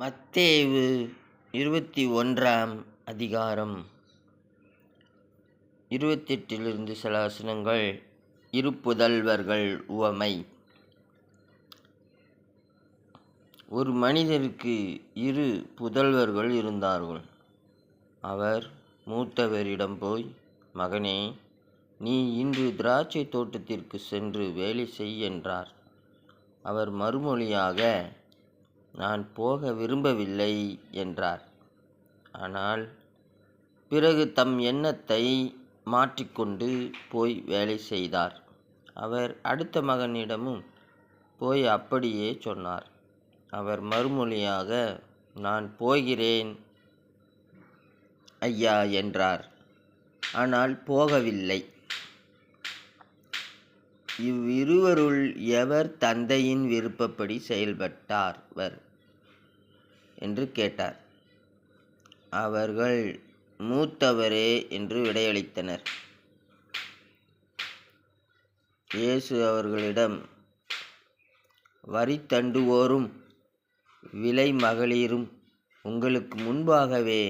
மத்தேயு 21ஆம் அதிகாரம் 28 சில வசனங்கள். இரு புதல்வர்கள் உவமை. ஒரு மனிதருக்கு 2 புதல்வர்கள் இருந்தார்கள். அவர் மூத்தவரிடம் போய், மகனே, நீ இன்று திராட்சை தோட்டத்திற்கு சென்று வேலை செய் என்றார். அவர் மறுமொழியாக, நான் போக விரும்பவில்லை என்றார். ஆனால் பிறகு தம் எண்ணத்தை மாற்றிக்கொண்டு போய் வேலை செய்தார். அவர் அடுத்த மகனிடமும் போய் அப்படியே சொன்னார். அவர் மறுமொழியாக, நான் போகிறேன் ஐயா என்றார். ஆனால் போகவில்லை. இவ்விருவருள் எவர் தந்தையின் விருப்பப்படி செயல்பட்டார் என்று கேட்டார். அவர்கள் மூத்தவரே என்று விடையளித்தனர். இயேசு அவர்களிடம், வரி தண்டுவோரும் விலை மகளிரும் உங்களுக்கு முன்பாகவே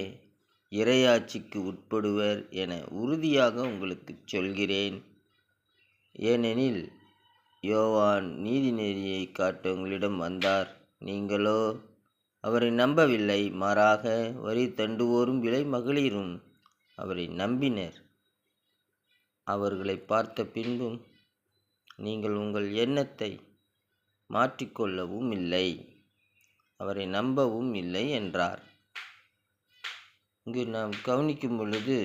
இறையாட்சிக்கு உட்படுவர் என உறுதியாக உங்களுக்கு சொல்கிறேன். ஏனெனில் யோவான் நீதிநெறியை காட்ட உங்களிடம் வந்தார். நீங்களோ அவரை நம்பவில்லை. மாறாக வரி தண்டுவோரும் விலை மகளிரும் அவரை நம்பினர். அவர்களை பார்த்த பின்பும் நீங்கள் உங்கள் எண்ணத்தை மாற்றிக்கொள்ளவும் இல்லை, அவரை நம்பவும் இல்லை என்றார். இங்கு நாம் கவனிக்கும் பொழுது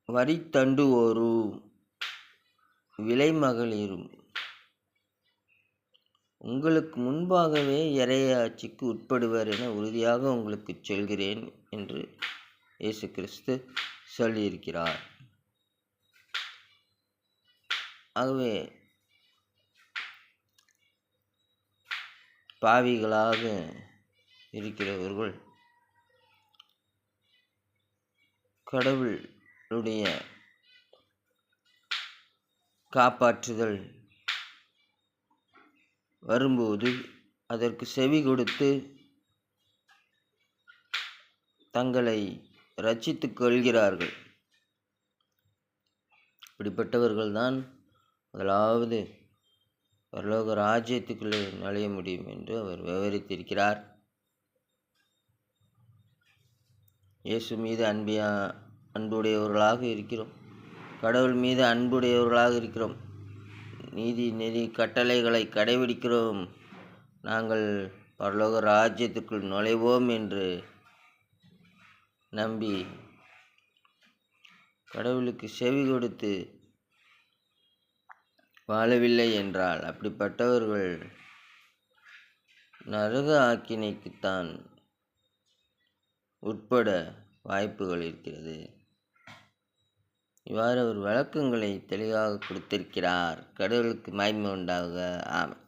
வரி தண்டுவோரும் விலை மகளிரும் உங்களுக்கு முன்பாகவே இறையாட்சிக்கு உட்படுவர் என உறுதியாக உங்களுக்கு சொல்கிறேன் என்று இயேசு கிறிஸ்து சொல்லியிருக்கிறார். ஆகவே பாவிகளாக இருக்கிறவர்கள் கடவுளுடைய காப்பாற்றுதல் வரும்போது அதற்கு செவி கொடுத்து தங்களை ரட்சித்துக் கொள்கிறார்கள். இப்படிப்பட்டவர்கள்தான் முதலாவது பரலோக ராஜ்யத்துக்குள்ளே நுழைய முடியும் என்று அவர் விவரித்திருக்கிறார். இயேசு மீது அன்புடையவர்களாக இருக்கிறோம். கடவுள் மீது அன்புடையவர்களாக இருக்கிறோம். நீதி நெறி கட்டளைகளை கடைபிடிக்கிறோம். நாங்கள் பரலோக ராஜ்யத்துக்குள் நுழைவோம் என்று நம்பி கடவுளுக்கு செவி கொடுத்து வாழவில்லை என்றால் அப்படிப்பட்டவர்கள் நரக ஆக்கினைக்குத்தான் உட்பட வாய்ப்புகள் இருக்கிறது. இவ்வாறு அவர் விளக்கங்களை தெளிவாக கொடுத்திருக்கிறார். கடவுளுக்கு மகிமை உண்டாக. ஆமென்.